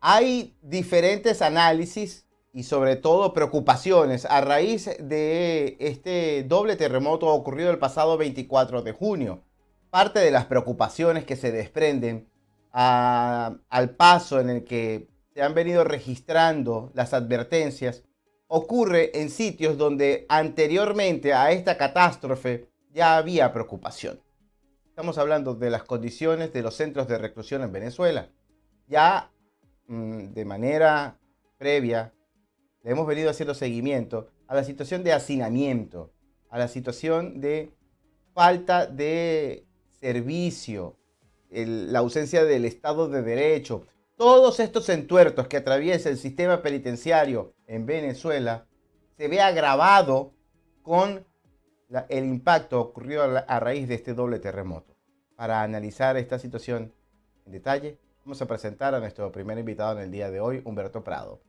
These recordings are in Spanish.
Hay diferentes análisis y sobre todo preocupaciones a raíz de este doble terremoto ocurrido el pasado 24 de junio. Parte de las preocupaciones que se desprenden al paso en el que se han venido registrando las advertencias ocurre en sitios donde anteriormente a esta catástrofe ya había preocupación. Estamos hablando de las condiciones de los centros de reclusión en Venezuela. Ya de manera previa le hemos venido haciendo seguimiento a la situación de hacinamiento, a la situación de falta de servicio, la ausencia del Estado de Derecho. Todos estos entuertos que atraviesa el sistema penitenciario en Venezuela se ve agravado con el impacto ocurrido a raíz de este doble terremoto. Para analizar esta situación en detalle, vamos a presentar a nuestro primer invitado en el día de hoy, Humberto Prado.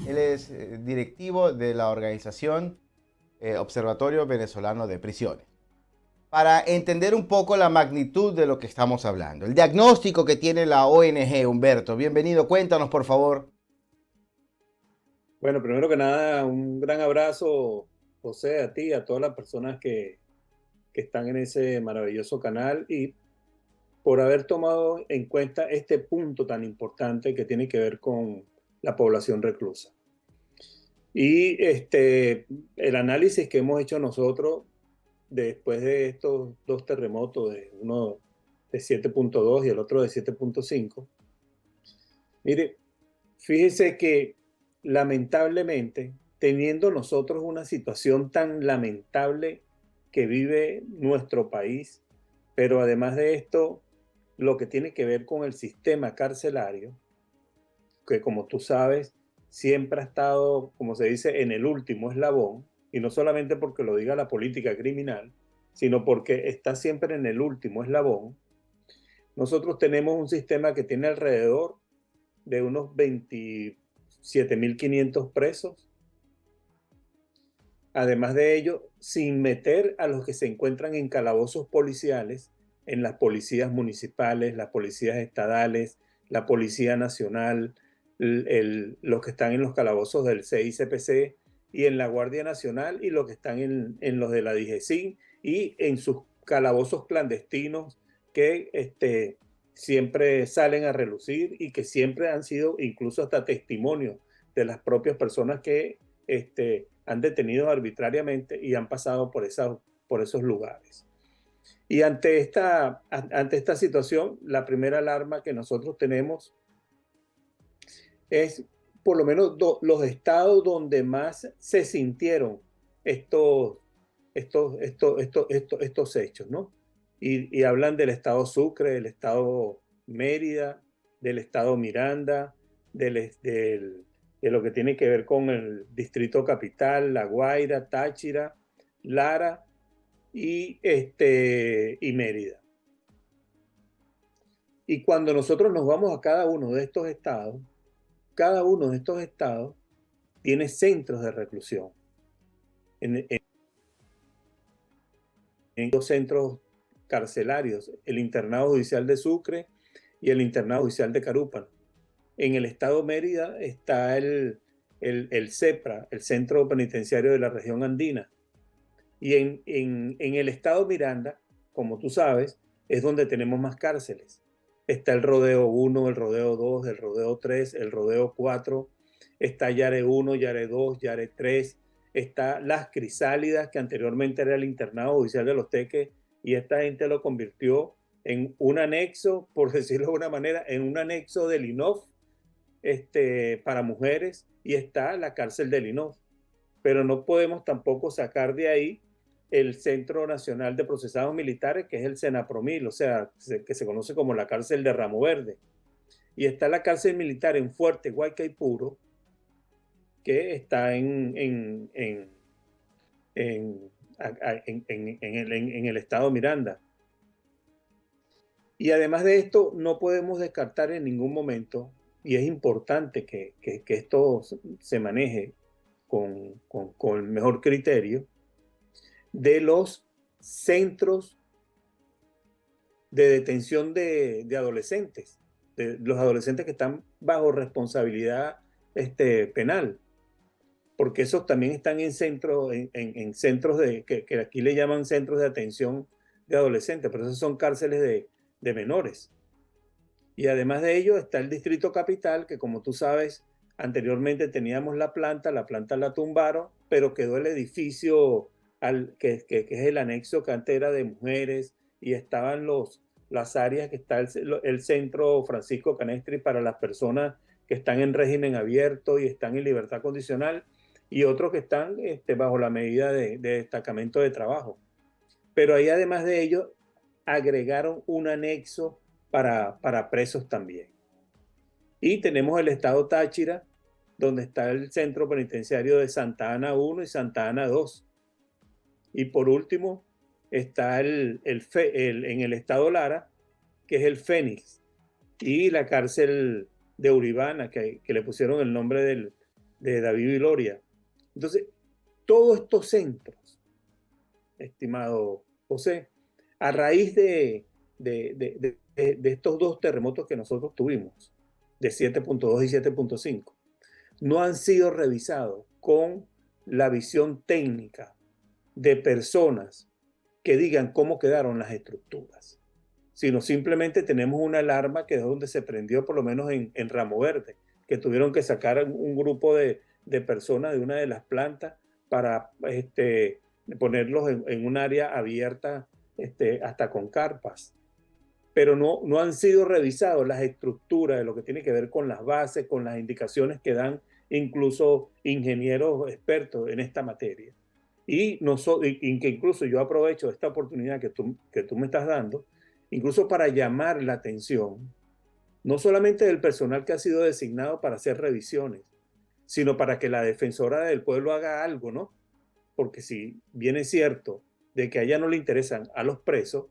Él es directivo de la organización Observatorio Venezolano de Prisiones. Para entender un poco la magnitud de lo que estamos hablando, el diagnóstico que tiene la ONG, Humberto, bienvenido, cuéntanos por favor. Bueno, primero que nada, un gran abrazo, José, a ti, a todas las personas que están en ese maravilloso canal y por haber tomado en cuenta este punto tan importante que tiene que ver con la población reclusa. Y el análisis que hemos hecho nosotros después de estos dos terremotos, uno de 7.2 y el otro de 7.5, mire, fíjese que lamentablemente, teniendo nosotros una situación tan lamentable que vive nuestro país, pero además de esto, lo que tiene que ver con el sistema carcelario, que como tú sabes, siempre ha estado, como se dice, en el último eslabón, y no solamente porque lo diga la política criminal, sino porque está siempre en el último eslabón. Nosotros tenemos un sistema que tiene alrededor de unos 27.500 presos. Además de ello, sin meter a los que se encuentran en calabozos policiales, en las policías municipales, las policías estadales, la Policía Nacional, los que están en los calabozos del CICPC y en la Guardia Nacional y los que están en los de la DGCIN y en sus calabozos clandestinos que siempre salen a relucir y que siempre han sido incluso hasta testimonio de las propias personas que han detenido arbitrariamente y han pasado por esos lugares. Y ante esta situación, la primera alarma que nosotros tenemos es por lo menos los estados donde más se sintieron estos, estos hechos, ¿no? Y hablan del estado Sucre, del estado Mérida, del estado Miranda, de lo que tiene que ver con el Distrito Capital, La Guaira, Táchira, Lara y Mérida. Y cuando nosotros nos vamos a cada uno de estos estados, cada uno de estos estados tiene centros de reclusión. En los centros carcelarios, el internado judicial de Sucre y el internado judicial de Carúpano. En el estado Mérida está el CEPRA, el Centro Penitenciario de la Región Andina. Y en el estado Miranda, como tú sabes, es donde tenemos más cárceles. Está el Rodeo 1, el Rodeo 2, el Rodeo 3, el Rodeo 4, está Yare 1, Yare 2, Yare 3, está Las Crisálidas, que anteriormente era el internado judicial de Los Teques, y esta gente lo convirtió en un anexo, por decirlo de alguna manera, en un anexo del INOF para mujeres, y está la cárcel del INOF. Pero no podemos tampoco sacar de ahí el Centro Nacional de Procesados Militares, que es el Senapromil, o sea, que se conoce como la cárcel de Ramo Verde. Y está la cárcel militar en Fuerte Guaycaipuro, que está en el estado Miranda. Y además de esto, no podemos descartar en ningún momento, y es importante que esto se maneje con el mejor criterio, de los centros de detención de adolescentes. de los adolescentes que están bajo responsabilidad penal, porque esos también están en centros, en centros que aquí le llaman centros de atención de adolescentes, pero esos son cárceles de menores. Y además de ello está el Distrito Capital, que como tú sabes, anteriormente teníamos la planta la tumbaron, pero quedó el edificio que es el anexo que antes era de mujeres y estaban las áreas que está el centro Francisco Canestri para las personas que están en régimen abierto y están en libertad condicional y otros que están bajo la medida de destacamento de trabajo. Pero ahí además de ello agregaron un anexo para presos también. Y tenemos el estado Táchira, donde está el centro penitenciario de Santa Ana 1 y Santa Ana 2. Y por último está en el estado Lara, que es el Fénix, y la cárcel de Uribana, que le pusieron el nombre de David Viloria. Entonces, todos estos centros, estimado José, a raíz de estos dos terremotos que nosotros tuvimos, de 7.2 y 7.5, no han sido revisados con la visión técnica de personas que digan cómo quedaron las estructuras, sino simplemente tenemos una alarma que es donde se prendió, por lo menos en Ramo Verde, que tuvieron que sacar un grupo de personas de una de las plantas para ponerlos en un área abierta hasta con carpas. Pero no han sido revisados las estructuras de lo que tiene que ver con las bases, con las indicaciones que dan incluso ingenieros expertos en esta materia. Y que incluso yo aprovecho esta oportunidad que tú me estás dando, incluso para llamar la atención, no solamente del personal que ha sido designado para hacer revisiones, sino para que la defensora del pueblo haga algo, ¿no? Porque si bien es cierto de que a ella no le interesan a los presos,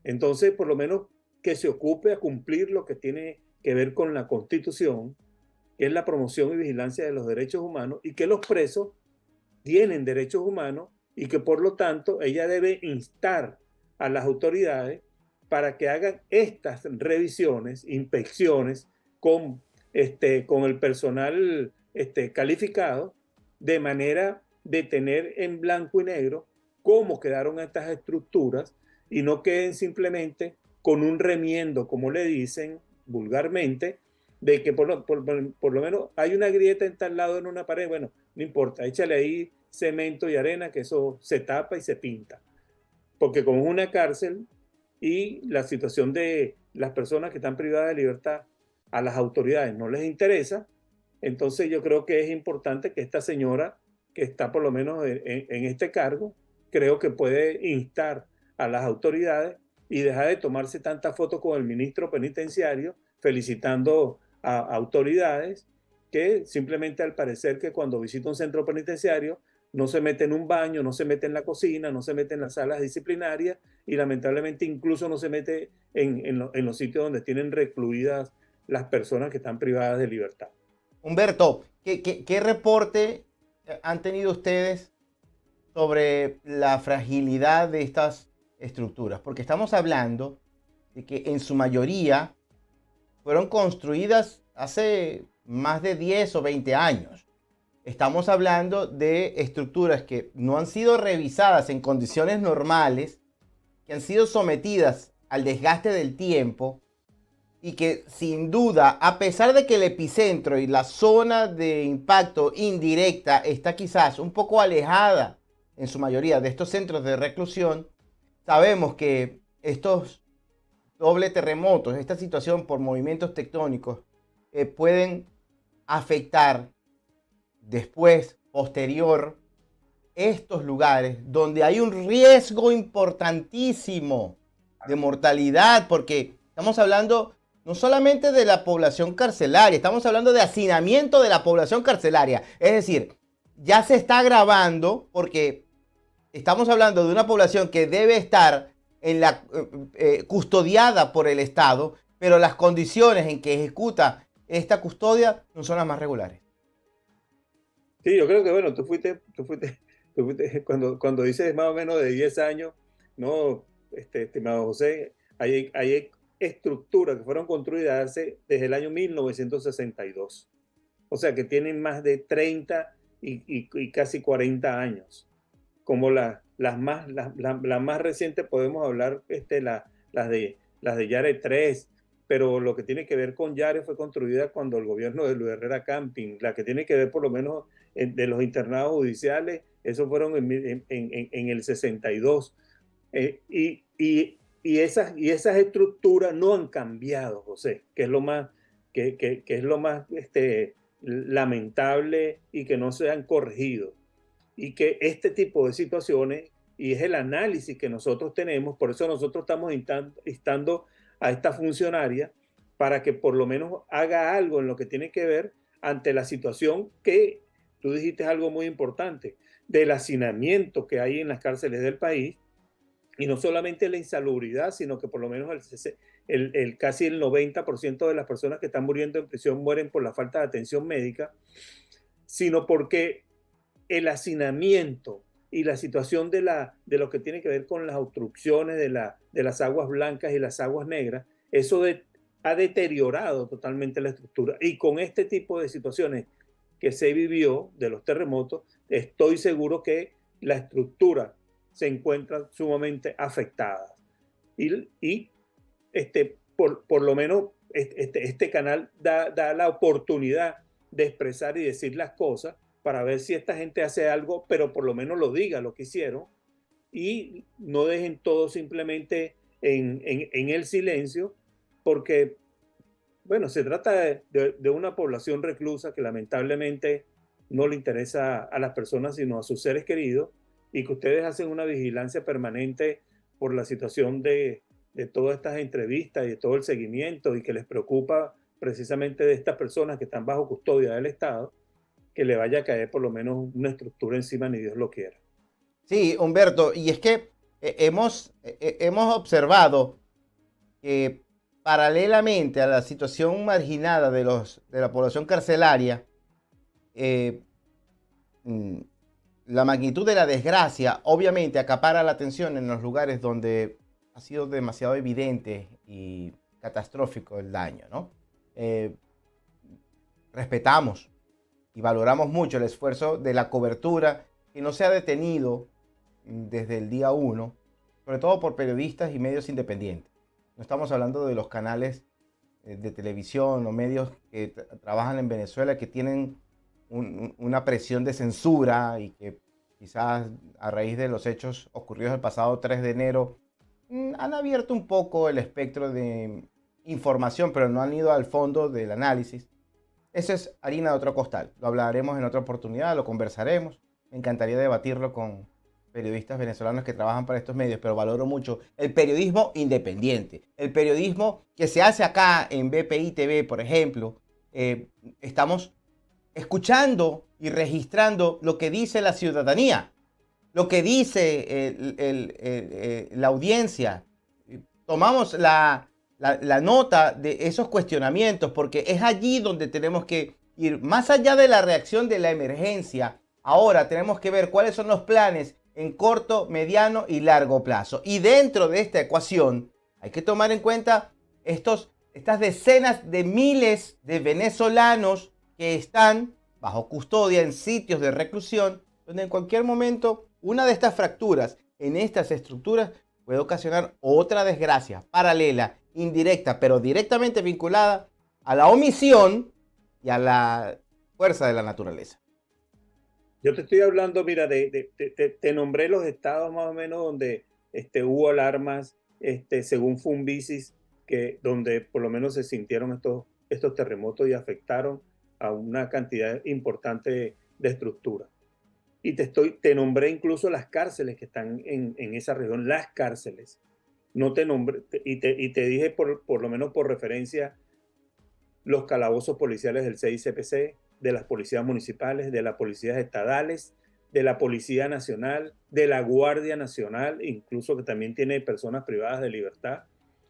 entonces por lo menos que se ocupe a cumplir lo que tiene que ver con la Constitución, que es la promoción y vigilancia de los derechos humanos, y que los presos tienen derechos humanos y que por lo tanto ella debe instar a las autoridades para que hagan estas revisiones, inspecciones con el personal calificado, de manera de tener en blanco y negro cómo quedaron estas estructuras y no queden simplemente con un remiendo, como le dicen vulgarmente, de que por lo menos hay una grieta en tal lado en una pared, bueno, no importa, échale ahí cemento y arena, que eso se tapa y se pinta. Porque como es una cárcel y la situación de las personas que están privadas de libertad a las autoridades no les interesa, entonces yo creo que es importante que esta señora, que está por lo menos en este cargo, creo que puede instar a las autoridades y dejar de tomarse tantas fotos con el ministro penitenciario, felicitando a autoridades que simplemente al parecer que cuando visita un centro penitenciario no se mete en un baño, no se mete en la cocina, no se mete en las salas disciplinarias y lamentablemente incluso no se mete en los sitios donde tienen recluidas las personas que están privadas de libertad. Humberto, ¿qué reporte han tenido ustedes sobre la fragilidad de estas estructuras? Porque estamos hablando de que en su mayoría fueron construidas hace más de 10 o 20 años. Estamos hablando de estructuras que no han sido revisadas en condiciones normales, que han sido sometidas al desgaste del tiempo y que sin duda, a pesar de que el epicentro y la zona de impacto indirecta está quizás un poco alejada en su mayoría de estos centros de reclusión, sabemos que estos doble terremotos, esta situación por movimientos tectónicos, pueden afectar después, posterior, estos lugares donde hay un riesgo importantísimo de mortalidad, porque estamos hablando no solamente de la población carcelaria, estamos hablando de hacinamiento de la población carcelaria. Es decir, ya se está agravando porque estamos hablando de una población que debe estar custodiada por el Estado, pero las condiciones en que ejecuta esta custodia no son las más regulares. Sí, yo creo que, bueno, tú fuiste cuando dices más o menos de 10 años, no, estimado José, ahí estructuras que fueron construidas desde el año 1962. O sea, que tienen más de 30 y casi 40 años. Como las más recientes podemos hablar, las de Yare 3, pero lo que tiene que ver con Yare fue construida cuando el gobierno de Luis Herrera Camping. La que tiene que ver por lo menos de los internados judiciales, esos fueron en el 62. Y esas estructuras no han cambiado, José, que es lo más, que es lo más lamentable, y que no se han corregido. Y que este tipo de situaciones, y es el análisis que nosotros tenemos, por eso nosotros estamos instando a esta funcionaria para que por lo menos haga algo en lo que tiene que ver ante la situación que tú dijiste, algo muy importante, del hacinamiento que hay en las cárceles del país. Y no solamente la insalubridad, sino que por lo menos casi el 90% de las personas que están muriendo en prisión mueren por la falta de atención médica, sino porque el hacinamiento y la situación de lo que tiene que ver con las obstrucciones de las aguas blancas y las aguas negras, eso ha deteriorado totalmente la estructura. Y con este tipo de situaciones que se vivió de los terremotos, estoy seguro que la estructura se encuentra sumamente afectada. Y por lo menos este canal da la oportunidad de expresar y decir las cosas para ver si esta gente hace algo, pero por lo menos lo diga lo que hicieron, y no dejen todo simplemente en el silencio, porque, bueno, se trata de una población reclusa que lamentablemente no le interesa a las personas, sino a sus seres queridos, y que ustedes hacen una vigilancia permanente por la situación de todas estas entrevistas y de todo el seguimiento, y que les preocupa precisamente de estas personas que están bajo custodia del Estado, que le vaya a caer por lo menos una estructura encima, ni Dios lo quiera. Sí, Humberto, y es que hemos observado que paralelamente a la situación marginada de la población carcelaria, eh, mm, la magnitud de la desgracia obviamente acapara la atención en los lugares donde ha sido demasiado evidente y catastrófico el daño, ¿no? Eh, Respetamos y valoramos mucho el esfuerzo de la cobertura que no se ha detenido desde el día uno, sobre todo por periodistas y medios independientes. No estamos hablando de los canales de televisión o medios que trabajan en Venezuela, que tienen una presión de censura y que quizás a raíz de los hechos ocurridos el pasado 3 de enero han abierto un poco el espectro de información, pero no han ido al fondo del análisis. Eso es harina de otro costal. Lo hablaremos en otra oportunidad, lo conversaremos. Me encantaría debatirlo con periodistas venezolanos que trabajan para estos medios, pero valoro mucho el periodismo independiente, el periodismo que se hace acá en BPI TV, por ejemplo. Estamos escuchando y registrando lo que dice la ciudadanía, lo que dice la audiencia. Tomamos la nota de esos cuestionamientos, porque es allí donde tenemos que ir más allá de la reacción de la emergencia. Ahora tenemos que ver cuáles son los planes en corto, mediano y largo plazo. Y dentro de esta ecuación hay que tomar en cuenta estas decenas de miles de venezolanos que están bajo custodia en sitios de reclusión, donde en cualquier momento una de estas fracturas en estas estructuras puede ocasionar otra desgracia paralela, indirecta, pero directamente vinculada a la omisión y a la fuerza de la naturaleza. Yo te estoy hablando, mira, te nombré los estados más o menos donde hubo alarmas, según Funvisis, donde por lo menos se sintieron estos terremotos y afectaron a una cantidad importante de estructuras. Y te nombré incluso las cárceles que están en esa región, las cárceles. No te nombré, y te dije por lo menos por referencia, los calabozos policiales del CICPC, de las policías municipales, de las policías estadales, de la Policía Nacional, de la Guardia Nacional, incluso que también tiene personas privadas de libertad.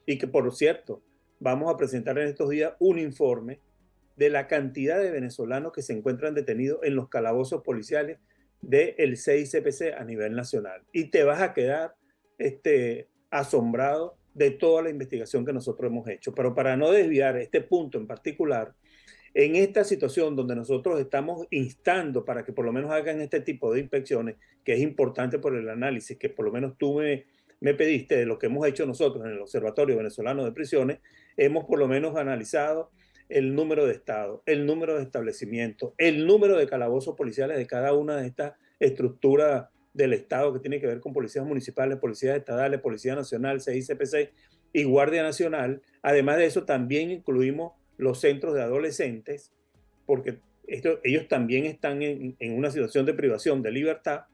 Y que, por cierto, vamos a presentar en estos días un informe de la cantidad de venezolanos que se encuentran detenidos en los calabozos policiales del CICPC a nivel nacional. Y te vas a quedar asombrado de toda la investigación que nosotros hemos hecho. Pero para no desviar este punto en particular, en esta situación donde nosotros estamos instando para que por lo menos hagan este tipo de inspecciones, que es importante por el análisis que por lo menos tú me pediste de lo que hemos hecho nosotros en el Observatorio Venezolano de Prisiones, hemos por lo menos analizado el número de estados, el número de establecimientos, el número de calabozos policiales de cada una de estas estructuras del Estado que tiene que ver con policías municipales, policías estatales, Policía Nacional, CICPC y Guardia Nacional. Además de eso, también incluimos los centros de adolescentes, porque ellos también están en una situación de privación de libertad.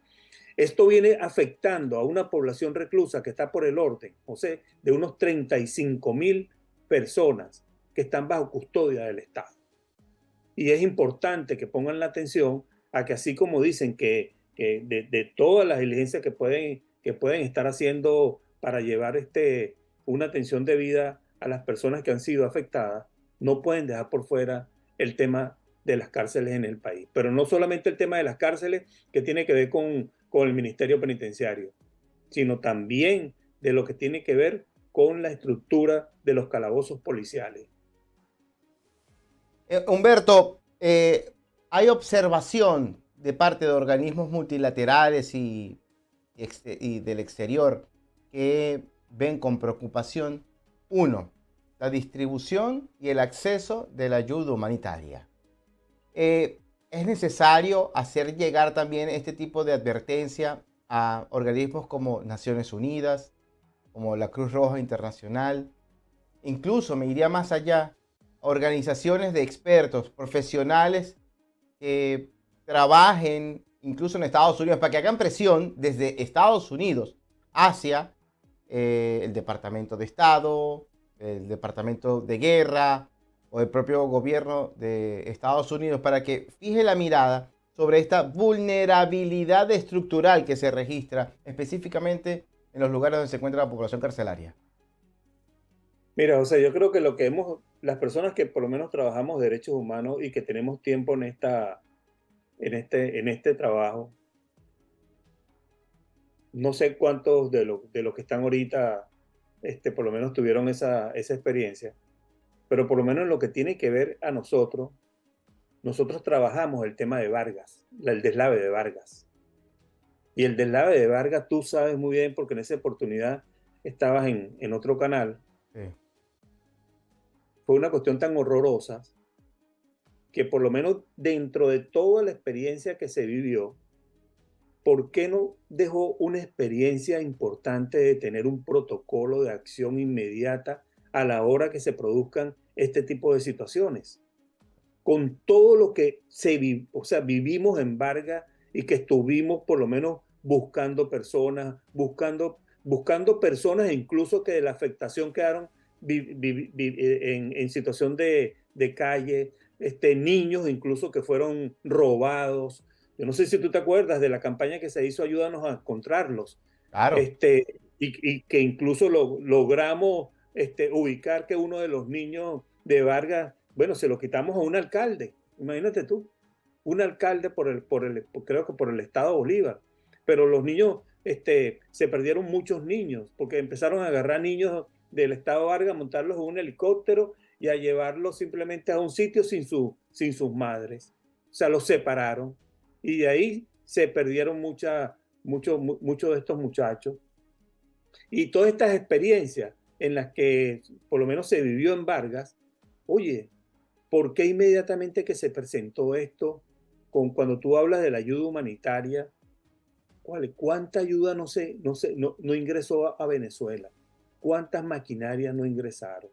Esto viene afectando a una población reclusa que está por el orden, o sea, de unos 35.000 personas que están bajo custodia del Estado. Y es importante que pongan la atención a que así como dicen que de todas las diligencias que pueden estar haciendo para llevar una atención debida a las personas que han sido afectadas, no pueden dejar por fuera el tema de las cárceles en el país. Pero no solamente el tema de las cárceles que tiene que ver con el Ministerio Penitenciario, sino también de lo que tiene que ver con la estructura de los calabozos policiales. Humberto, hay observación de parte de organismos multilaterales y del exterior que ven con preocupación, uno, la distribución y el acceso de la ayuda humanitaria. Es necesario hacer llegar también este tipo de advertencia a organismos como Naciones Unidas, como la Cruz Roja Internacional. Incluso me iría más allá, organizaciones de expertos, profesionales que trabajen incluso en Estados Unidos, para que hagan presión desde Estados Unidos hacia el Departamento de Estado, el Departamento de Guerra o el propio gobierno de Estados Unidos, para que fije la mirada sobre esta vulnerabilidad estructural que se registra específicamente en los lugares donde se encuentra la población carcelaria. Mira, o sea, yo creo que las personas que por lo menos trabajamos derechos humanos y que tenemos tiempo en este trabajo, no sé cuántos de los que están ahorita, por lo menos tuvieron esa experiencia, pero por lo menos en lo que tiene que ver a nosotros trabajamos el tema de Vargas, el deslave de Vargas. Y el deslave de Vargas, tú sabes muy bien, porque en esa oportunidad estabas en otro canal. Sí. Fue una cuestión tan horrorosa que por lo menos dentro de toda la experiencia que se vivió, ¿por qué no dejó una experiencia importante de tener un protocolo de acción inmediata a la hora que se produzcan este tipo de situaciones? Con todo lo que vivimos en Vargas y que estuvimos por lo menos buscando personas e incluso que de la afectación quedaron en situación de calle, niños incluso que fueron robados. Yo no sé si tú te acuerdas de la campaña que se hizo Ayúdanos a encontrarlos, Claro. y que incluso logramos ubicar que uno de los niños de Vargas, bueno, se lo quitamos a un alcalde, imagínate tú, un alcalde creo que por el estado Bolívar, pero los niños, se perdieron muchos niños, porque empezaron a agarrar niños del estado Vargas, montarlos en un helicóptero y a llevarlos simplemente a un sitio sin sus madres. O sea, los separaron y de ahí se perdieron muchos de estos muchachos. Y todas estas experiencias en las que por lo menos se vivió en Vargas, oye, ¿por qué inmediatamente que se presentó esto, cuando tú hablas de la ayuda humanitaria, cuánta ayuda no ingresó a Venezuela? ¿Cuántas maquinarias no ingresaron?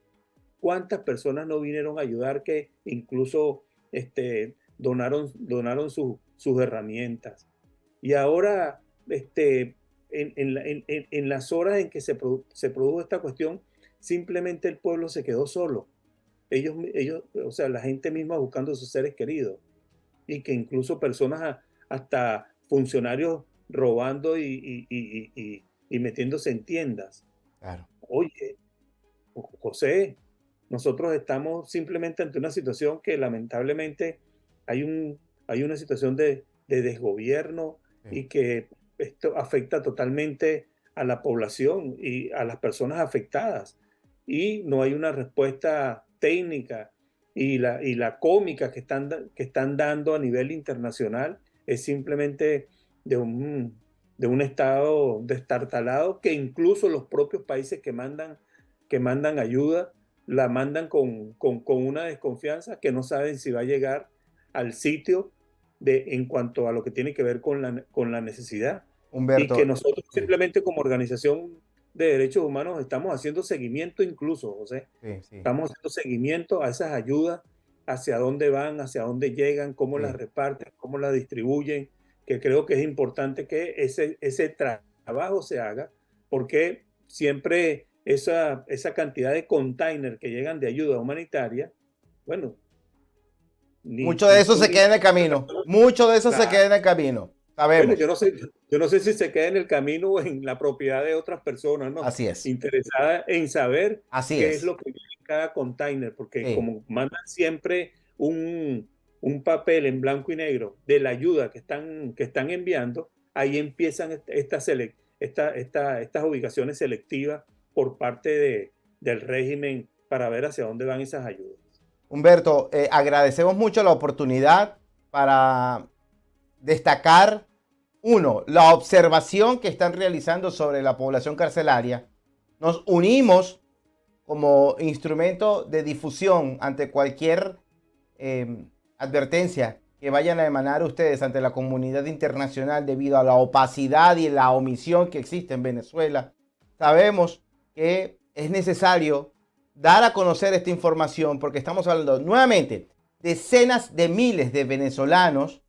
¿Cuántas personas no vinieron a ayudar que incluso donaron sus herramientas? Y ahora, en las horas en que se produjo esta cuestión, simplemente el pueblo se quedó solo. Ellos, o sea, la gente misma buscando a sus seres queridos. Y que incluso personas, hasta funcionarios robando y metiéndose en tiendas. Claro. Oye, José, nosotros estamos simplemente ante una situación que lamentablemente hay una situación de desgobierno Sí. y que esto afecta totalmente a la población y a las personas afectadas. Y no hay una respuesta técnica y la cómica que están dando a nivel internacional es simplemente de un estado destartalado que incluso los propios países que mandan ayuda la mandan con una desconfianza que no saben si va a llegar al sitio en cuanto a lo que tiene que ver con la necesidad. Y que Humberto, nosotros sí, simplemente como organización de derechos humanos estamos haciendo seguimiento incluso, José. sí, sí, Estamos haciendo seguimiento a esas ayudas, hacia dónde van, hacia dónde llegan, cómo las sí. reparten, cómo las distribuyen, que creo que es importante que ese trabajo se haga, porque siempre esa cantidad de containers que llegan de ayuda humanitaria, bueno, Mucho de ni eso tú se ni queda en el camino. Mucho de eso se queda en el camino. bueno, Sabemos. yo no sé si se queda en el camino o en la propiedad de otras personas, ¿no? Así es. Interesada en saber Así qué es es. lo que viene en cada container, porque Sí. como mandan siempre un papel en blanco y negro de la ayuda que están enviando, ahí empiezan estas ubicaciones selectivas por parte del régimen para ver hacia dónde van esas ayudas. Humberto, agradecemos mucho la oportunidad para destacar, uno, la observación que están realizando sobre la población carcelaria. Nos unimos como instrumento de difusión ante cualquier advertencia que vayan a emanar ustedes ante la comunidad internacional debido a la opacidad y la omisión que existe en Venezuela. Sabemos que es necesario dar a conocer esta información porque estamos hablando nuevamente decenas de miles de venezolanos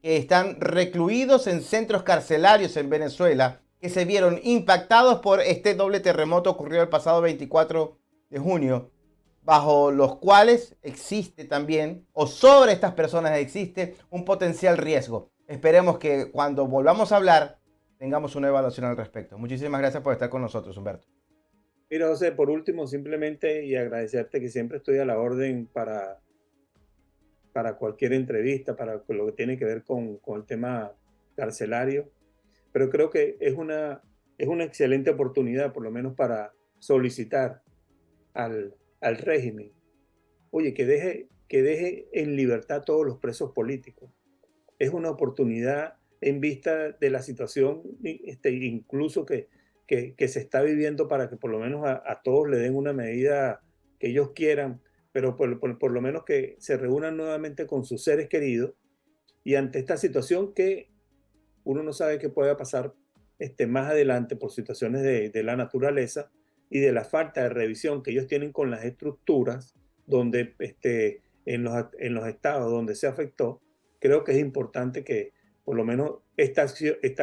que están recluidos en centros carcelarios en Venezuela, que se vieron impactados por este doble terremoto ocurrido el pasado 24 de junio, bajo los cuales existe también, o sobre estas personas existe, un potencial riesgo. Esperemos que cuando volvamos a hablar tengamos una evaluación al respecto. Muchísimas gracias por estar con nosotros, Humberto. Mira, José, por último, simplemente y agradecerte que siempre estoy a la orden para cualquier entrevista, para lo que tiene que ver con el tema carcelario, pero creo que es una excelente oportunidad, por lo menos para solicitar al régimen, oye, que deje en libertad a todos los presos políticos. Es una oportunidad en vista de la situación, incluso que se está viviendo para que por lo menos a todos le den una medida que ellos quieran, pero por lo menos que se reúnan nuevamente con sus seres queridos y ante esta situación que uno no sabe qué pueda pasar más adelante por situaciones de la naturaleza y de la falta de revisión que ellos tienen con las estructuras donde en los estados donde se afectó, creo que es importante que por lo menos esta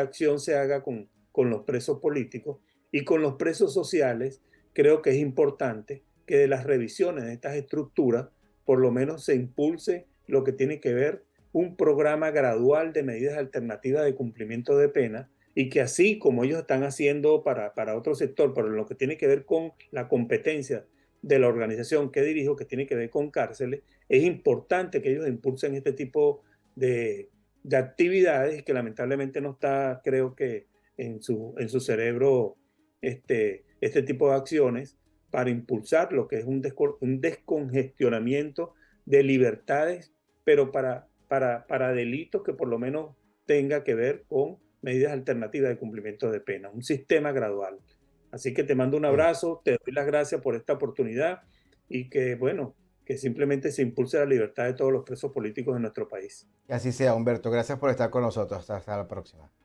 acción se haga con los presos políticos y con los presos sociales. Creo que es importante que de las revisiones de estas estructuras por lo menos se impulse lo que tiene que ver un programa gradual de medidas alternativas de cumplimiento de pena y que así como ellos están haciendo para otro sector, pero en lo que tiene que ver con la competencia de la organización que dirijo, que tiene que ver con cárceles, es importante que ellos impulsen este tipo de actividades que lamentablemente no está, creo que, en su cerebro este tipo de acciones para impulsar lo que es un descongestionamiento de libertades, pero para delitos que por lo menos tenga que ver con medidas alternativas de cumplimiento de pena, un sistema gradual. Así que te mando un Sí. abrazo, te doy las gracias por esta oportunidad y que, bueno, que simplemente se impulse la libertad de todos los presos políticos en nuestro país. Que así sea, Humberto. Gracias por estar con nosotros. Hasta la próxima.